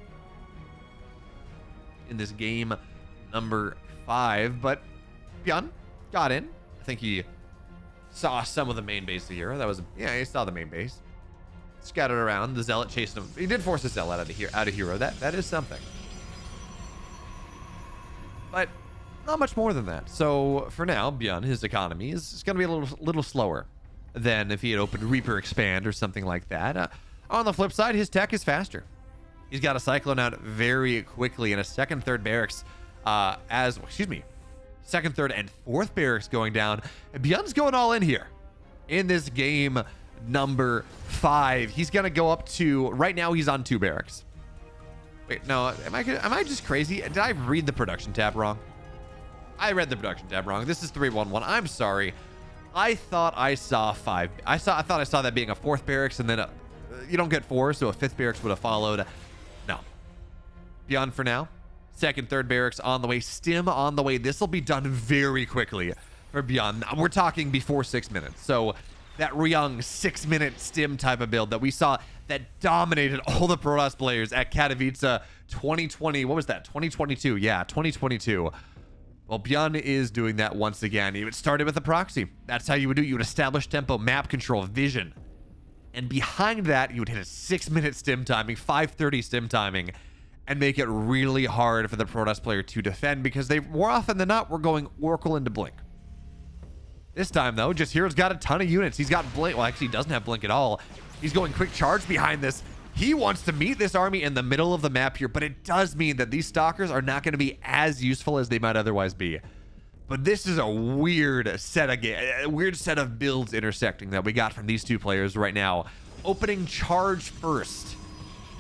in this game number 5. But ByuN got in. I think he saw some of the main base of herO. That was, yeah, he saw the main base. Scattered around. The Zealot chased him. He did force a Zealot out of herO. That is something. But not much more than that. So for now, ByuN, his economy is going to be a little slower than if he had opened Reaper Expand or something like that. On the flip side, his tech is faster. He's got a Cyclone out very quickly, and a second, third barracks second, third, and fourth barracks going down. And ByuN's going all in here in this game number 5. He's going to go up to, right now he's on 2 barracks. Wait, no, am I just crazy? Did I read the production tab wrong? I read the production tab wrong. This is 311. I'm sorry. I thought I saw 5. I thought I saw that being a 4th barracks, and then you don't get 4, so a 5th barracks would have followed. No. ByuN for now. 2nd, 3rd barracks on the way. Stim on the way. This will be done very quickly for ByuN. We're talking before 6 minutes. So that young 6-minute stim type of build that we saw that dominated all the Protoss players at Katowice 2020. What was that? 2022. Yeah, 2022. Well, ByuN is doing that once again. It started with a proxy. That's how you would do it. You would establish tempo, map control, vision. And behind that, you would hit a 6-minute stim timing, 5:30 stim timing, and make it really hard for the Protoss player to defend, because they, more often than not, were going Oracle into Blink. This time, though, just herO's got a ton of units. He's got Blink. Well, actually, he doesn't have Blink at all. He's going quick charge behind this. He wants to meet this army in the middle of the map here, but it does mean that these stalkers are not going to be as useful as they might otherwise be. But this is a weird set of builds intersecting that we got from these two players right now. Opening charge first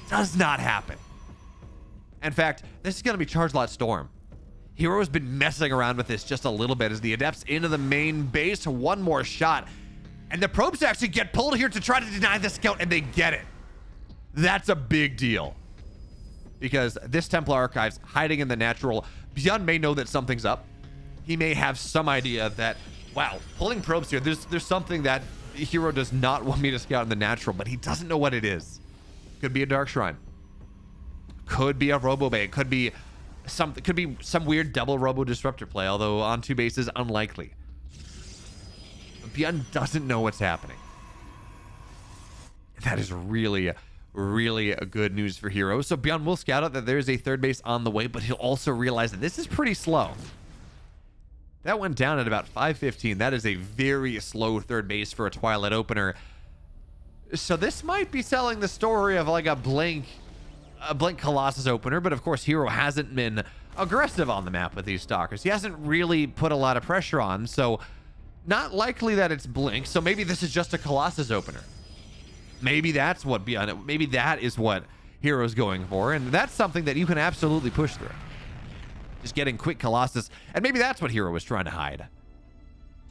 does not happen. In fact, this is going to be Charge Lot Storm. herO has been messing around with this just a little bit as the Adepts into the main base. One more shot. And the probes actually get pulled here to try to deny the scout, and they get it. That's a big deal. Because this Templar Archives hiding in the natural, ByuN may know that something's up. he may have some idea that, wow, pulling probes here, there's something that herO does not want me to scout in the natural, but he doesn't know what it is. Could be a Dark Shrine. Could be a Robo Bay. Could be some weird double Robo Disruptor play, although on 2 bases, unlikely. But ByuN doesn't know what's happening. That is really good news for herO. So ByuN will scout out that there's a 3rd base on the way, but he'll also realize that this is pretty slow. That went down at about 5:15. That is a very slow 3rd base for a Twilight opener. So this might be selling the story of like a Blink Colossus opener, but of course herO hasn't been aggressive on the map with these stalkers. He hasn't really put a lot of pressure on, so not likely that it's Blink. So maybe this is just a Colossus opener. Maybe that's what ByuN, maybe that is what herO's going for, and that's something that you can absolutely push through. Just getting quick Colossus, and maybe that's what herO was trying to hide.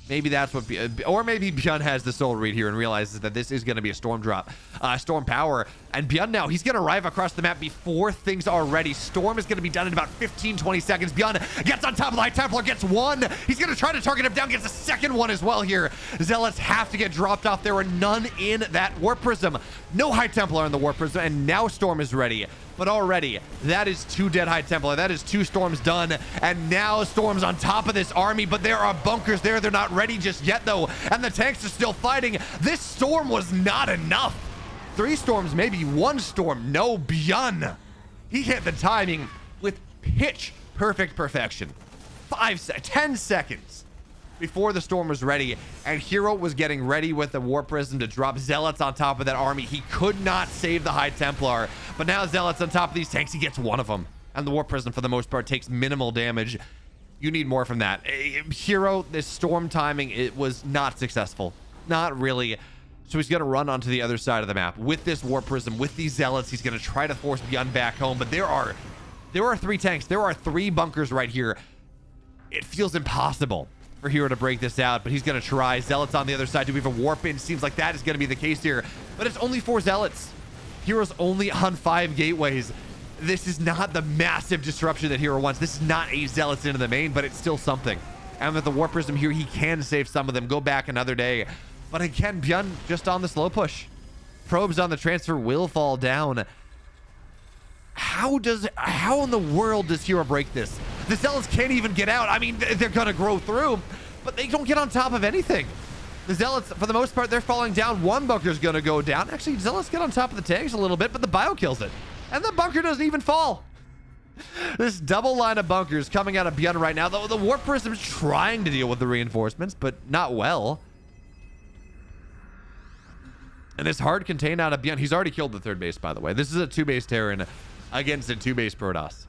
Maybe that's what, or maybe ByuN has the soul read here and realizes that this is going to be a storm drop, storm power. And ByuN now, he's going to arrive across the map before things are ready. Storm is going to be done in about 15-20 seconds. ByuN gets on top of the High Templar, gets one. He's going to try to target him down, gets a second one as well here. Zealots have to get dropped off. There are none in that Warp Prism. No High Templar in the Warp Prism, and now Storm is ready. But already, that is 2 dead High Templar. That is 2 Storms done. And now Storm's on top of this army, but there are bunkers there. They're not ready just yet, though. And the tanks are still fighting. This Storm was not enough. 3 Storms, maybe 1 Storm. No, ByuN. He hit the timing with pitch perfect perfection. 10 seconds before the Storm was ready, and herO was getting ready with the Warp Prism to drop Zealots on top of that army. He could not save the High Templar, but now Zealots on top of these tanks, he gets one of them, and the Warp Prism for the most part takes minimal damage. You need more from that. herO, this Storm timing, it was not successful, not really. So he's going to run onto the other side of the map with this Warp Prism, with these Zealots. He's going to try to force ByuN back home, but there are 3 tanks, there are 3 bunkers right here. It feels impossible for herO to break this out, but he's going to try. Zealots on the other side. Do we have a warp in? Seems like that is going to be the case here, but it's only 4 Zealots. herO's only on 5 gateways. This is not the massive disruption that herO wants. This is not 8 Zealots into the main, but it's still something. And with the Warp Prism here, he can save some of them, go back another day. But again, ByuN just on the slow push. Probes on the transfer will fall down. How in the world does herO break this? The Zealots can't even get out. I mean, they're gonna grow through, but they don't get on top of anything. The Zealots, for the most part, they're falling down. 1 bunker's gonna go down. Actually, Zealots get on top of the tanks a little bit, but the bio kills it. And the bunker doesn't even fall. This double line of bunkers coming out of ByuN right now. The Warp Prism's trying to deal with the reinforcements, but not well. And this hard contain out of ByuN. He's already killed the 3rd base, by the way. This is a 2-base Terran against a 2-base Protoss.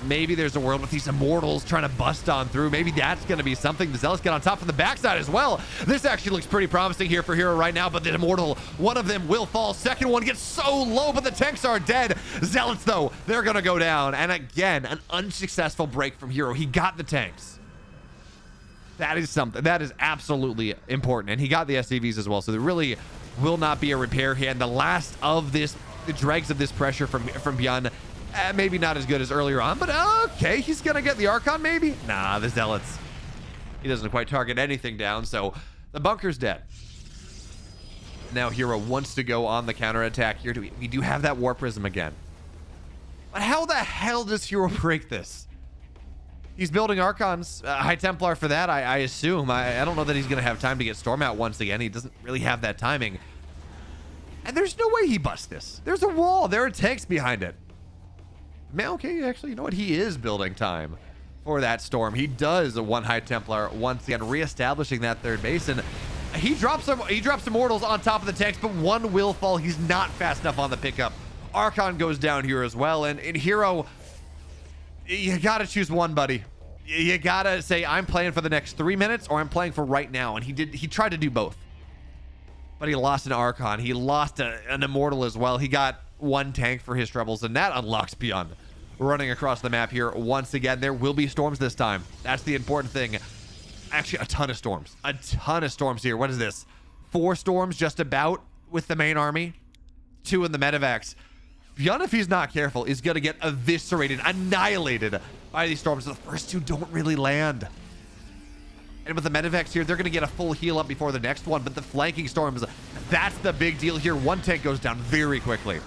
Maybe there's a world with these Immortals trying to bust on through. Maybe that's going to be something. The Zealots get on top of the backside as well. This actually looks pretty promising here for herO right now, but the Immortal, one of them will fall. Second one gets so low, but the tanks are dead. Zealots, though, they're going to go down. And again, an unsuccessful break from herO. He got the tanks. That is something. That is absolutely important. And he got the SCVs as well, so there really will not be a repair here. And the last of this, the dregs of this pressure from ByuN, maybe not as good as earlier on, but okay, he's gonna get the Archon maybe. Nah, the Zealots, he doesn't quite target anything down, so the bunker's dead. Now herO wants to go on the counterattack here. We do have that Warp Prism again, but how the hell does herO break this? He's building Archons, High Templar for that, I assume. I don't know that he's gonna have time to get Storm out once again. He doesn't really have that timing, and there's no way he busts this. There's a wall, there are tanks behind it. Man, okay, actually, you know what? He is building time for that Storm. He does a 1 High Templar once again, reestablishing that 3rd base, and he drops Immortals on top of the tanks, but 1 will fall. He's not fast enough on the pickup. Archon goes down here as well, and in herO, you gotta choose one, buddy. You gotta say, I'm playing for the next 3 minutes, or I'm playing for right now, and he tried to do both. But he lost an Archon. He lost an Immortal as well. He got 1 tank for his troubles, and that unlocks ByuN running across the map here once again. There will be Storms this time. That's the important thing. Actually, a ton of Storms. A ton of Storms here. What is this? 4 Storms just about with the main army. 2 in the medevacs. ByuN, if he's not careful, is going to get eviscerated, annihilated by these storms. The first two don't really land. And with the Medivacs here, they're going to get a full heal up before the next one. But the flanking storms, that's the big deal here. One tank goes down very quickly.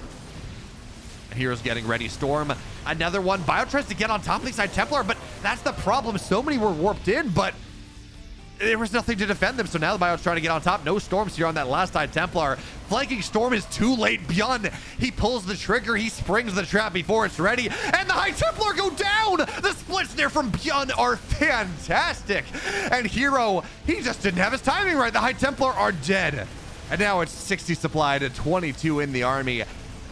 And hero's getting ready. Storm, another one. Bio tries to get on top of the side Templar, but that's the problem. So many were warped in, but there was nothing to defend them. So now the Bio's trying to get on top. No storms here on that last side Templar. Flanking storm is too late. ByuN, he pulls the trigger. He springs the trap before it's ready. And the High Templar go down. The splits there from ByuN are fantastic. And herO, he just didn't have his timing right. The High Templar are dead. And now it's 60 supply to 22 in the army.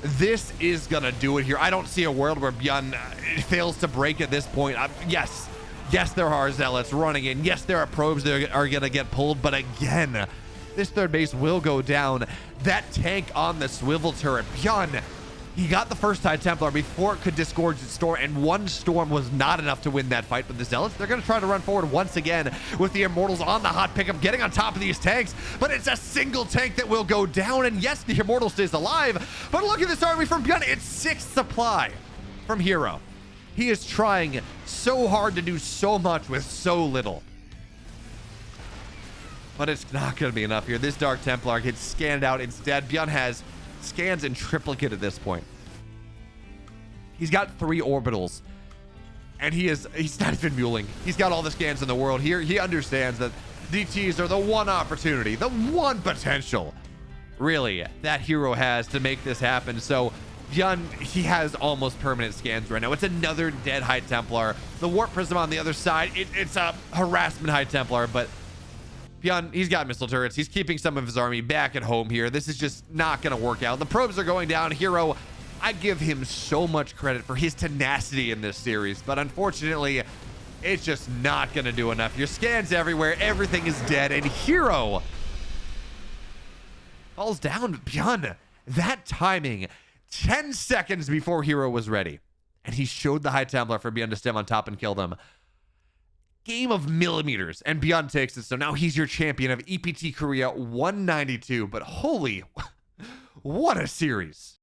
This is going to do it here. I don't see a world where ByuN fails to break at this point. Yes, there are zealots running in. Yes, there are probes that are going to get pulled. But again, this third base will go down. That tank on the swivel turret, ByuN, he got the first High Templar before it could disgorge its storm, and one storm was not enough to win that fight. But the zealots, they're going to try to run forward once again with the Immortals on the hot pickup, getting on top of these tanks. But it's a single tank that will go down. And yes, the Immortal stays alive. But look at this army from ByuN. It's 6 supply from herO. He is trying so hard to do so much with so little. But it's not going to be enough here. This Dark Templar gets scanned out instead. ByuN has scans in triplicate at this point. He's got 3 orbitals. And he's not even muling. He's got all the scans in the world. Here, he understands that DTs are the one opportunity, the one potential, really, that herO has to make this happen. So ByuN, he has almost permanent scans right now. It's another dead High Templar. The Warp Prism on the other side, it's a harassment High Templar, but ByuN, he's got missile turrets. He's keeping some of his army back at home here. This is just not going to work out. The probes are going down. herO, I give him so much credit for his tenacity in this series, but unfortunately, it's just not going to do enough. Your scans everywhere. Everything is dead, and herO falls down. ByuN, that timing, 10 seconds before herO was ready, and he showed the High Templar for ByuN to stem on top and kill them. Game of millimeters, and ByuN takes it. So now he's your champion of EPT Korea 192. But holy, what a series.